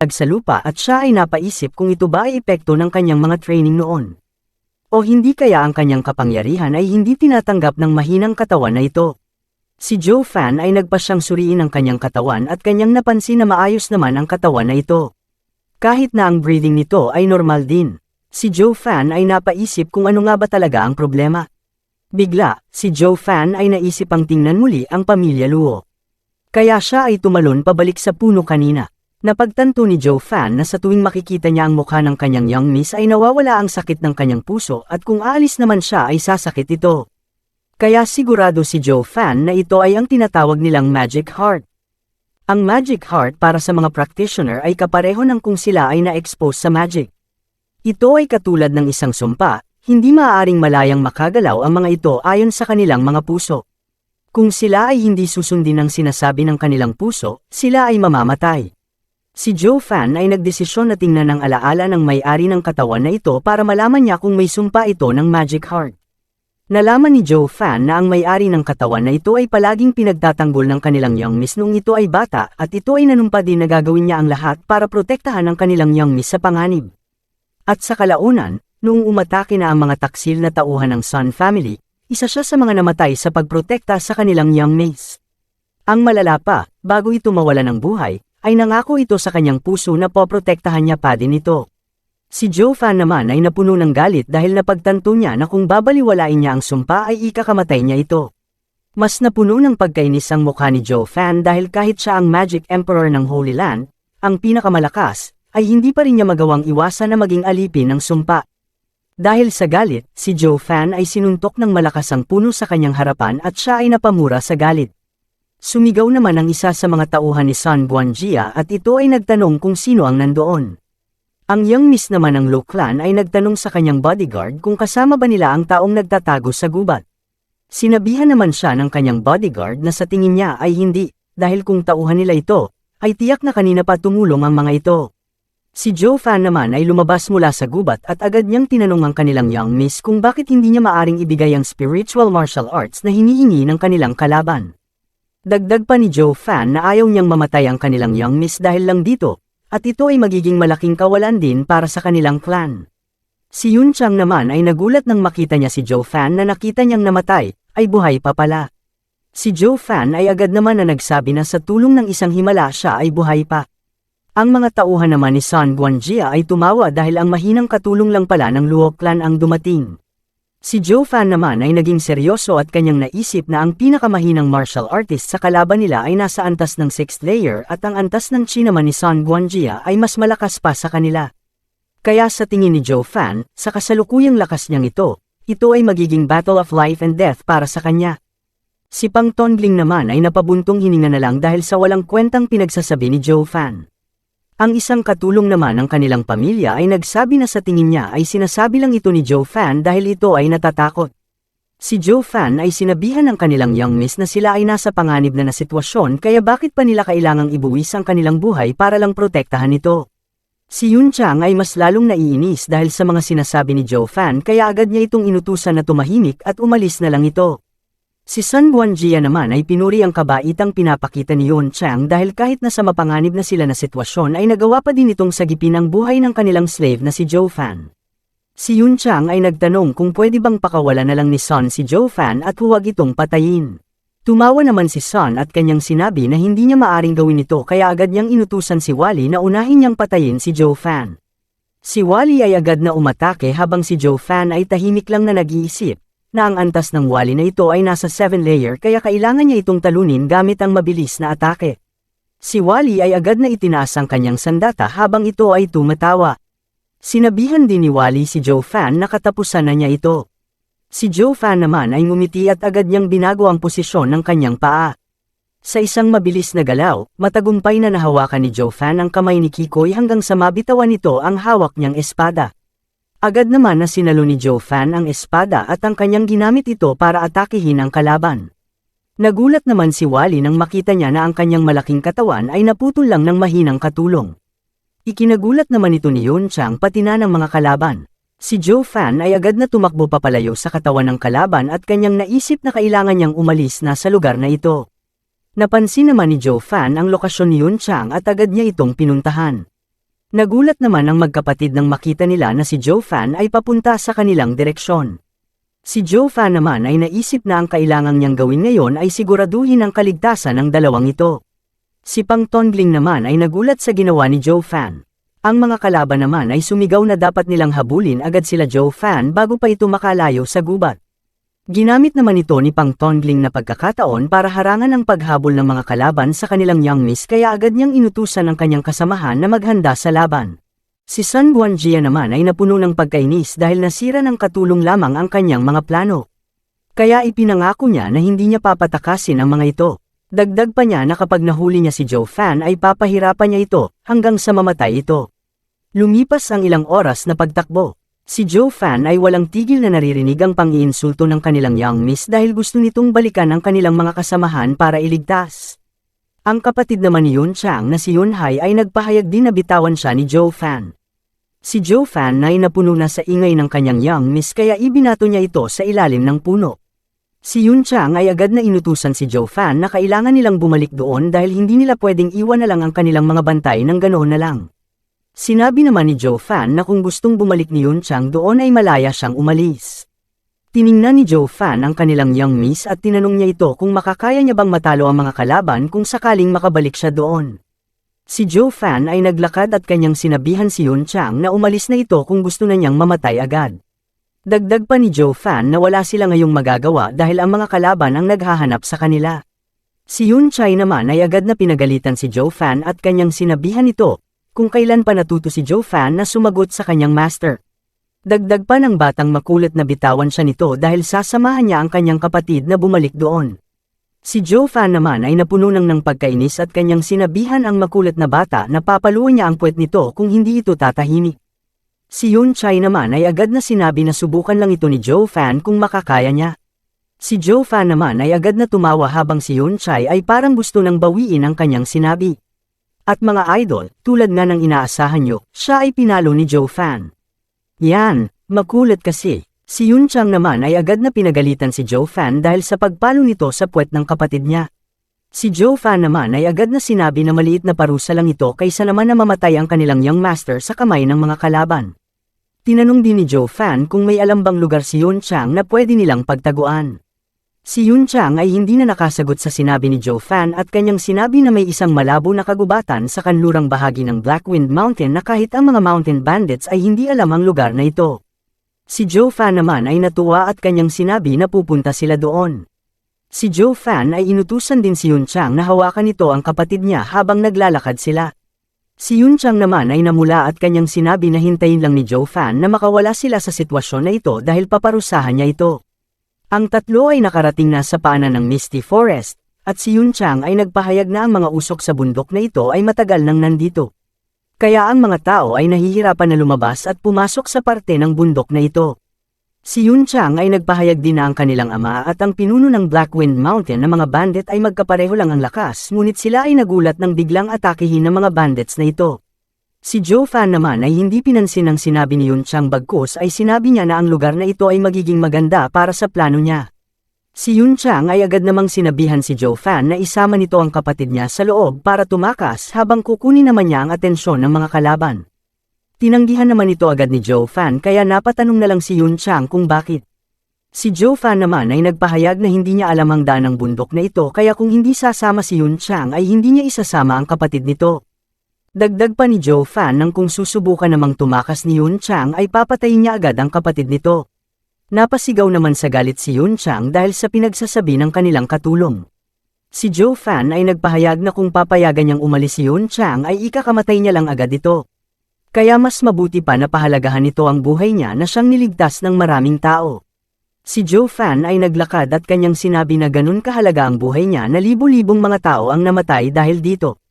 sa lupa at siya ay napaisip kung ito ba ay epekto ng kanyang mga training noon. O hindi kaya ang kanyang kapangyarihan ay hindi tinatanggap ng mahinang katawan na ito. Si Joe Fan ay nagpa siyang suriin ang kanyang katawan at kanyang napansin na maayos naman ang katawan na ito. Kahit na ang breathing nito ay normal din. Si Joe Fan ay napaisip kung ano nga ba talaga ang problema. Bigla, si Joe Fan ay naisip ang tingnan muli ang pamilya Luo. Kaya siya ay tumalon pabalik sa puno kanina. Napagtanto ni Joe Fan na sa tuwing makikita niya ang mukha ng kanyang young miss ay nawawala ang sakit ng kanyang puso at kung aalis naman siya ay sasakit ito. Kaya sigurado si Joe Fan na ito ay ang tinatawag nilang magic heart. Ang magic heart para sa mga practitioner ay kapareho ng kung sila ay na-expose sa magic. Ito ay katulad ng isang sumpa, hindi maaaring malayang makagalaw ang mga ito ayon sa kanilang mga puso. Kung sila ay hindi susundin ang sinasabi ng kanilang puso, sila ay mamamatay. Si Joe Fan ay nagdesisyon na tingnan ang alaala ng may-ari ng katawan na ito para malaman niya kung may sumpa ito ng magic heart. Nalaman ni Joe Fan na ang may-ari ng katawan na ito ay palaging pinagtatanggol ng kanilang young miss nung ito ay bata at ito ay nanumpa din na gagawin niya ang lahat para protektahan ang kanilang young miss sa panganib. At sa kalaunan, noong umatake na ang mga taksil na tauhan ng Sun family, isa siya sa mga namatay sa pagprotekta sa kanilang young miss. Ang malala pa, bago ito mawala ng buhay, ay nangako ito sa kanyang puso na poprotektahan niya pa din ito. Si Joe Fan naman ay napuno ng galit dahil napagtanto niya na kung babaliwalain niya ang sumpa ay ikakamatay niya ito. Mas napuno ng pagkainis ang mukha ni Joe Fan dahil kahit siya ang Magic Emperor ng Holy Land, ang pinakamalakas, ay hindi pa rin niya magawang iwasan na maging alipin ng sumpa. Dahil sa galit, si Joe Fan ay sinuntok ng malakas ang puno sa kanyang harapan at siya ay napamura sa galit. Sumigaw naman ang isa sa mga tauhan ni Sun Buanjia at ito ay nagtanong kung sino ang nandoon. Ang young miss naman ng Lo Clan ay nagtanong sa kanyang bodyguard kung kasama ba nila ang taong nagtatago sa gubat. Sinabihan naman siya ng kanyang bodyguard na sa tingin niya ay hindi, dahil kung tauhan nila ito, ay tiyak na kanina pa tumulong ang mga ito. Si Joe Fan naman ay lumabas mula sa gubat at agad niyang tinanong ang kanilang young miss kung bakit hindi niya maaring ibigay ang spiritual martial arts na hinihingi ng kanilang kalaban. Dagdag pa ni Joe Fan na ayaw niyang mamatay ang kanilang young miss dahil lang dito, at ito ay magiging malaking kawalan din para sa kanilang clan. Si Yun Chang naman ay nagulat nang makita niya si Joe Fan na nakita niyang namatay, ay buhay pa pala. Si Joe Fan ay agad naman na nagsabi na sa tulong ng isang himala siya ay buhay pa. Ang mga tauhan naman ni Sun Buanjia ay tumawa dahil ang mahinang katulong lang pala ng Luo Clan ang dumating. Si Joe Fan naman ay naging seryoso at kanyang naisip na ang pinakamahinang martial artist sa kalaban nila ay nasa antas ng 6th layer at ang antas ng chi naman ni Sun Buanjia ay mas malakas pa sa kanila. Kaya sa tingin ni Joe Fan, sa kasalukuyang lakas niyang ito ay magiging battle of life and death para sa kanya. Si Pang Tongling naman ay napabuntong hininga na lang dahil sa walang kwentang pinagsasabi ni Joe Fan. Ang isang katulong naman ng kanilang pamilya ay nagsabi na sa tingin niya ay sinasabi lang ito ni Joe Fan dahil ito ay natatakot. Si Joe Fan ay sinabihan ng kanilang young miss na sila ay nasa panganib na sitwasyon kaya bakit pa nila kailangang ibuwis ang kanilang buhay para lang protektahan ito. Si Yun Chang ay mas lalong naiinis dahil sa mga sinasabi ni Joe Fan kaya agad niya itong inutusan na tumahimik at umalis na lang ito. Si Sun Buanjia naman ay pinuri ang kabaitang pinapakita ni Yun Chang dahil kahit nasa mapanganib na sila na sitwasyon ay nagawa pa din itong sagipin ang buhay ng kanilang slave na si Joe Fan. Si Yun Chang ay nagtanong kung pwede bang pakawalan na lang ni Sun si Joe Fan at huwag itong patayin. Tumawa naman si Sun at kanyang sinabi na hindi niya maaring gawin ito kaya agad niyang inutusan si Wally na unahin niyang patayin si Joe Fan. Si Wally ay agad na umatake habang si Joe Fan ay tahimik lang na nag-iisip na ang antas ng Wally na ito ay nasa 7 layer kaya kailangan niya itong talunin gamit ang mabilis na atake. Si Wally ay agad na itinaas ang kanyang sandata habang ito ay tumatawa. Sinabihan din ni Wally si Joe Fan na katapusan na niya ito. Si Joe Fan naman ay ngumiti at agad niyang binago ang posisyon ng kanyang paa. Sa isang mabilis na galaw, matagumpay na nahawakan ni Joe Fan ang kamay ni Kikoy hanggang sa mabitawan nito ang hawak niyang espada. Agad naman na sinalo ni Joe Fan ang espada at ang kanyang ginamit ito para atakihin ang kalaban. Nagulat naman si Wally nang makita niya na ang kanyang malaking katawan ay naputol lang ng mahinang katulong. Ikinagulat naman ito ni Yun Chang pati na ng mga kalaban. Si Joe Fan ay agad na tumakbo papalayo sa katawan ng kalaban at kanyang naisip na kailangan niyang umalis na sa lugar na ito. Napansin naman ni Joe Fan ang lokasyon ni Yun Chang at agad niya itong pinuntahan. Nagulat naman ang magkapatid nang makita nila na si Joe Fan ay papunta sa kanilang direksyon. Si Joe Fan naman ay naisip na ang kailangan niyang gawin ngayon ay siguraduhin ang kaligtasan ng dalawang ito. Si Pang Tongling naman ay nagulat sa ginawa ni Joe Fan. Ang mga kalaban naman ay sumigaw na dapat nilang habulin agad sila Joe Fan bago pa ito makalayo sa gubat. Ginamit naman ito ni Pang Tongling na pagkakataon para harangan ang paghabol ng mga kalaban sa kanilang young miss kaya agad niyang inutusan ang kanyang kasamahan na maghanda sa laban. Si Sun Guangjia naman ay napuno ng pagkainis dahil nasira ng katulong lamang ang kanyang mga plano. Kaya ipinangako niya na hindi niya papatakasin ang mga ito. Dagdag pa niya na kapag nahuli niya si Joe Fan ay papahirapan niya ito hanggang sa mamatay ito. Lumipas ang ilang oras na pagtakbo. Si Joe Fan ay walang tigil na naririnig ang pang-iinsulto ng kanilang young miss dahil gusto nitong balikan ang kanilang mga kasamahan para iligtas. Ang kapatid naman ni Yun Chang na si Yun Hai ay nagpahayag din na bitawan siya ni Joe Fan. Si Joe Fan ay napuno na sa ingay ng kanyang young miss kaya ibinato niya ito sa ilalim ng puno. Si Yun Chang ay agad na inutusan si Joe Fan na kailangan nilang bumalik doon dahil hindi nila pwedeng iwan na lang ang kanilang mga bantay ng ganoon na lang. Sinabi naman ni Joe Fan na kung gustong bumalik ni Yun Chang doon ay malaya siyang umalis. Tiningnan ni Joe Fan ang kanilang young miss at tinanong niya ito kung makakaya niya bang matalo ang mga kalaban kung sakaling makabalik siya doon. Si Joe Fan ay naglakad at kanyang sinabihan si Yun Chang na umalis na ito kung gusto na niyang mamatay agad. Dagdag pa ni Joe Fan na wala sila ngayong magagawa dahil ang mga kalaban ang naghahanap sa kanila. Si Yun Chai naman ay agad na pinagalitan si Joe Fan at kanyang sinabihan ito kung kailan pa natuto si Joe Fan na sumagot sa kanyang master. Dagdag pa ng batang makulit na bitawan siya nito dahil sasamahan niya ang kanyang kapatid na bumalik doon. Si Joe Fan naman ay napuno ng pagkainis at kanyang sinabihan ang makulit na bata na papaluin niya ang puwet nito kung hindi ito tatahimik. Si Yun Chai naman ay agad na sinabi na subukan lang ito ni Joe Fan kung makakaya niya. Si Joe Fan naman ay agad na tumawa habang si Yun Chai ay parang gusto nang bawiin ang kanyang sinabi. At mga idol, tulad nga ng inaasahan nyo, siya ay pinalo ni Joe Fan. Yan, makulit kasi. Si Yun Chang naman ay agad na pinagalitan si Joe Fan dahil sa pagpalo nito sa puwet ng kapatid niya. Si Joe Fan naman ay agad na sinabi na maliit na parusa lang ito kaysa naman na mamatay ang kanilang young master sa kamay ng mga kalaban. Tinanong din ni Joe Fan kung may alam bang lugar si Yun Chang na pwede nilang pagtaguan. Si Yun Chang ay hindi na nakasagot sa sinabi ni Joe Fan at kanyang sinabi na may isang malabo na kagubatan sa kanlurang bahagi ng Blackwind Mountain na kahit ang mga mountain bandits ay hindi alam ang lugar na ito. Si Joe Fan naman ay natuwa at kanyang sinabi na pupunta sila doon. Si Joe Fan ay inutusan din si Yun Chang na hawakan nito ang kapatid niya habang naglalakad sila. Si Yun Chang naman ay namula at kanyang sinabi na hintayin lang ni Joe Fan na makawala sila sa sitwasyon na ito dahil paparusahan niya ito. Ang tatlo ay nakarating na sa paanan ng Misty Forest, at si Yun Chang ay nagpahayag na ang mga usok sa bundok na ito ay matagal nang nandito. Kaya ang mga tao ay nahihirapan na lumabas at pumasok sa parte ng bundok na ito. Si Yun Chang ay nagpahayag din na ang kanilang ama at ang pinuno ng Blackwind Mountain na mga bandit ay magkapareho lang ang lakas ngunit sila ay nagulat ng biglang atakihin ng mga bandits na ito. Si Joe Fan naman ay hindi pinansin ang sinabi ni Yun Chang bagkus ay sinabi niya na ang lugar na ito ay magiging maganda para sa plano niya. Si Yun Chang ay agad namang sinabihan si Joe Fan na isama nito ang kapatid niya sa loob para tumakas habang kukunin naman niya ang atensyon ng mga kalaban. Tinanggihan naman ito agad ni Joe Fan kaya napatanong na lang si Yun Chang kung bakit. Si Joe Fan naman ay nagpahayag na hindi niya alam ang daan ng bundok na ito kaya kung hindi sasama si Yun Chang ay hindi niya isasama ang kapatid nito. Dagdag pa ni Joe Fan nang kung susubukan namang tumakas ni Yun Chang ay papatayin niya agad ang kapatid nito. Napasigaw naman sa galit si Yun Chang dahil sa pinagsasabi ng kanilang katulong. Si Joe Fan ay nagpahayag na kung papayagan niyang umalis si Yun Chang ay ikakamatay niya lang agad ito. Kaya mas mabuti pa na pahalagahan nito ang buhay niya na siyang niligtas ng maraming tao. Si Joe Fan ay naglakad at kanyang sinabi na ganun kahalaga ang buhay niya na libo-libong mga tao ang namatay dahil dito.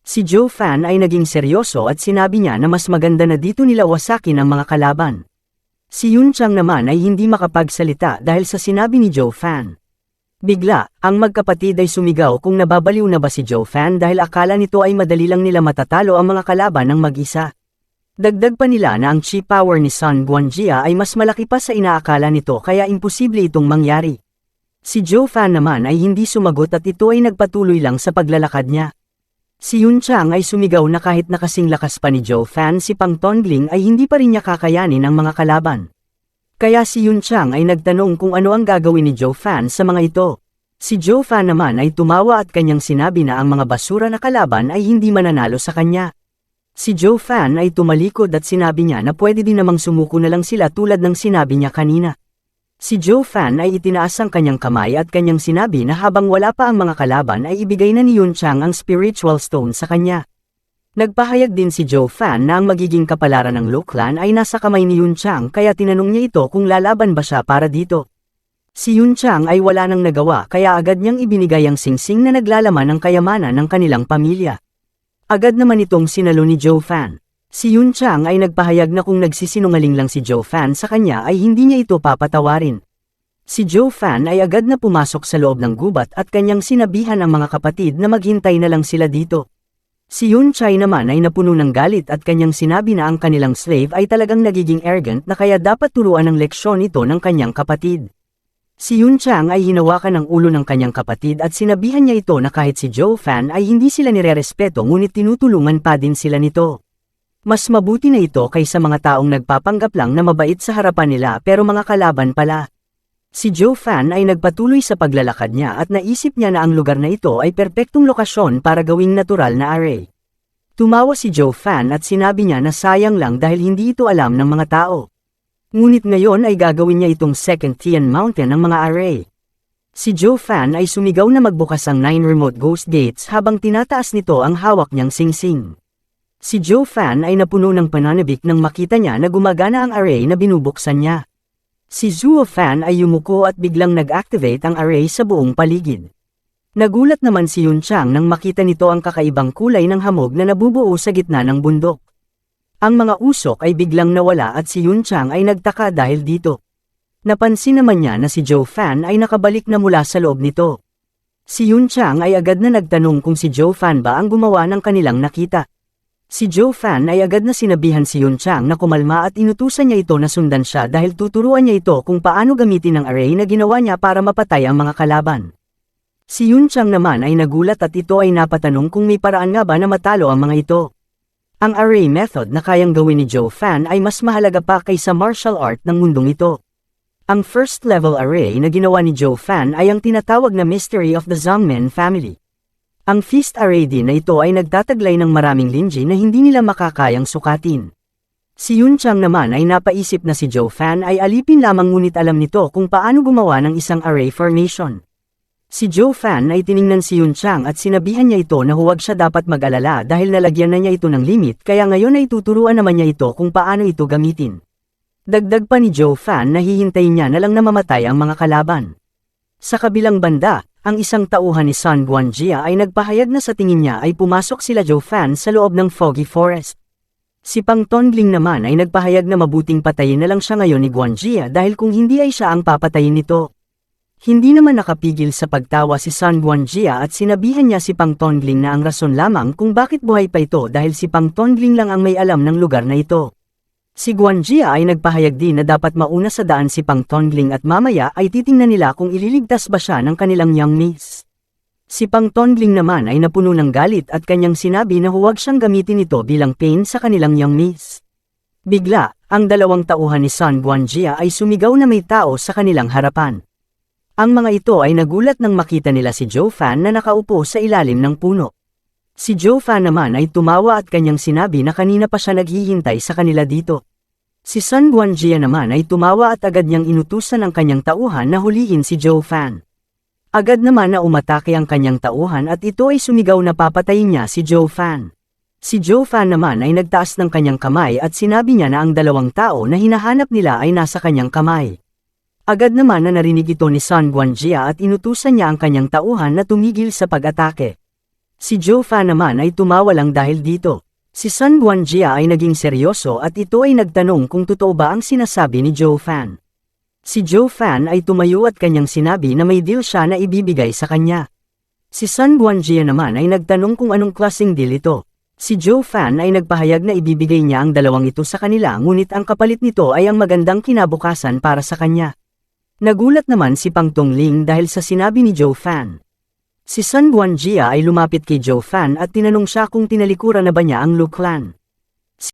Si Joe Fan ay naging seryoso at sinabi niya na mas maganda na dito nila wasakin ang mga kalaban. Si Yun Chang naman ay hindi makapagsalita dahil sa sinabi ni Joe Fan. Bigla, ang magkapatid ay sumigaw kung nababaliw na ba si Joe Fan dahil akala nito ay madali lang nila matatalo ang mga kalaban ng mag-isa. Dagdag pa nila na ang chi power ni Sun Guangjia ay mas malaki pa sa inaakala nito kaya imposible itong mangyari. Si Joe Fan naman ay hindi sumagot at ito ay nagpatuloy lang sa paglalakad niya. Si Yun Chang ay sumigaw na kahit nakasing lakas pa ni Zhou Fan si Pang Tongling ay hindi pa rin niya kakayanin ang mga kalaban. Kaya si Yun Chang ay nagtanong kung ano ang gagawin ni Zhou Fan sa mga ito. Si Zhou Fan naman ay tumawa at kanyang sinabi na ang mga basura na kalaban ay hindi mananalo sa kanya. Si Zhou Fan ay tumalikod at sinabi niya na pwede din namang sumuko na lang sila tulad ng sinabi niya kanina. Si Zhou Fan ay itinaas ang kanyang kamay at kanyang sinabi na habang wala pa ang mga kalaban ay ibigay na ni Yun Chang ang spiritual stone sa kanya. Nagpahayag din si Zhou Fan na ang magiging kapalaran ng Lu Clan ay nasa kamay ni Yun Chang kaya tinanong niya ito kung lalaban ba siya para dito. Si Yun Chang ay wala nang nagawa kaya agad niyang ibinigay ang singsing na naglalaman ng kayamanan ng kanilang pamilya. Agad naman itong sinalo ni Zhou Fan. Si Yun Chang ay nagpahayag na kung nagsisinungaling lang si Zhou Fan sa kanya ay hindi niya ito papatawarin. Si Zhou Fan ay agad na pumasok sa loob ng gubat at kanyang sinabihan ang mga kapatid na maghintay na lang sila dito. Si Yun Chai naman ay napuno ng galit at kanyang sinabi na ang kanilang slave ay talagang nagiging arrogant na kaya dapat turuan ng leksyon ito ng kanyang kapatid. Si Yun Chang ay hinawakan ang ulo ng kanyang kapatid at sinabihan niya ito na kahit si Zhou Fan ay hindi sila nirerespeto ngunit tinutulungan pa din sila nito. Mas mabuti na ito kaysa mga taong nagpapanggap lang na mabait sa harapan nila pero mga kalaban pala. Si Zhou Fan ay nagpatuloy sa paglalakad niya at naisip niya na ang lugar na ito ay perpektong lokasyon para gawing natural na array. Tumawa si Zhou Fan at sinabi niya na sayang lang dahil hindi ito alam ng mga tao. Ngunit ngayon ay gagawin niya itong Second Tian Mountain ng mga array. Si Zhou Fan ay sumigaw na magbukas ang 9 remote ghost gates habang tinataas nito ang hawak niyang singsing. Si Zhou Fan ay napuno ng pananabik nang makita niya na gumagana ang array na binubuksan niya. Si Zhuo Fan ay yumuko at biglang nag-activate ang array sa buong paligid. Nagulat naman si Yun Chang nang makita nito ang kakaibang kulay ng hamog na nabubuo sa gitna ng bundok. Ang mga usok ay biglang nawala at si Yun Chang ay nagtaka dahil dito. Napansin naman niya na si Zhou Fan ay nakabalik na mula sa loob nito. Si Yun Chang ay agad na nagtanong kung si Zhou Fan ba ang gumawa ng kanilang nakita. Si Zhou Fan ay agad na sinabihan si Yun Chang na kumalma at inutusan niya ito na sundan siya dahil tuturuan niya ito kung paano gamitin ang array na ginawa niya para mapatay ang mga kalaban. Si Yun Chang naman ay nagulat at ito ay napatanong kung may paraan nga ba na matalo ang mga ito. Ang array method na kayang gawin ni Zhou Fan ay mas mahalaga pa kaysa martial art ng mundong ito. Ang first level array na ginawa ni Zhou Fan ay ang tinatawag na Mystery of the Zhangmen Family. Ang feast array din na ito ay nagtataglay ng maraming linji na hindi nila makakayang sukatin. Si Yun Chang naman ay napaisip na si Zhou Fan ay alipin lamang ngunit alam nito kung paano gumawa ng isang array formation. Si Zhou Fan ay tiningnan si Yun Chang at sinabihan niya ito na huwag siya dapat mag-alala dahil nalagyan na niya ito ng limit kaya ngayon ay tuturuan naman niya ito kung paano ito gamitin. Dagdag pa ni Zhou Fan na hihintayin niya na lang na mamatay ang mga kalaban. Sa kabilang banda, ang isang tauhan ni Sun Guanjia ay nagpahayag na sa tingin niya ay pumasok sila Zhou Fan sa loob ng Foggy Forest. Si Pang Tongling naman ay nagpahayag na mabuting patayin na lang siya ngayon ni Guanjia dahil kung hindi ay siya ang papatayin nito. Hindi naman nakapigil sa pagtawa si Sun Guanjia at sinabihan niya si Pang Tongling na ang rason lamang kung bakit buhay pa ito dahil si Pang Tongling lang ang may alam ng lugar na ito. Si Guanjia ay nagpahayag din na dapat mauna sa daan si Pang Tongling at mamaya ay titingnan nila kung ililigtas ba siya ng kanilang young miss. Si Pang Tongling naman ay napuno ng galit at kanyang sinabi na huwag siyang gamitin ito bilang pain sa kanilang young miss. Bigla, ang dalawang tauhan ni Sun Guanjia ay sumigaw na may tao sa kanilang harapan. Ang mga ito ay nagulat nang makita nila si Zhou Fan na nakaupo sa ilalim ng puno. Si Zhou Fan naman ay tumawa at kanyang sinabi na kanina pa siya naghihintay sa kanila dito. Si Sun Guanjia naman ay tumawa at agad niyang inutusan ang kanyang tauhan na hulihin si Zhou Fan. Agad naman na umatake ang kanyang tauhan at ito ay sumigaw na papatayin niya si Zhou Fan. Si Zhou Fan naman ay nagtaas ng kanyang kamay at sinabi niya na ang dalawang tao na hinahanap nila ay nasa kanyang kamay. Agad naman na narinig ito ni Sun Guanjia at inutusan niya ang kanyang tauhan na tumigil sa pag-atake. Si Zhou Fan naman ay tumawa lang dahil dito. Si Sun Guanjia ay naging seryoso at ito ay nagtanong kung totoo ba ang sinasabi ni Zhou Fan. Si Zhou Fan ay tumayo at kanyang sinabi na may deal siya na ibibigay sa kanya. Si Sun Guanjia naman ay nagtanong kung anong klaseng deal ito. Si Zhou Fan ay nagpahayag na ibibigay niya ang dalawang ito sa kanila ngunit ang kapalit nito ay ang magandang kinabukasan para sa kanya. Nagulat naman si Pang Tongling dahil sa sinabi ni Zhou Fan. Si Sun Buanjia ay lumapit kay Zhou Fan at tinanong siya kung tinalikuran na ba niya ang Lu clan.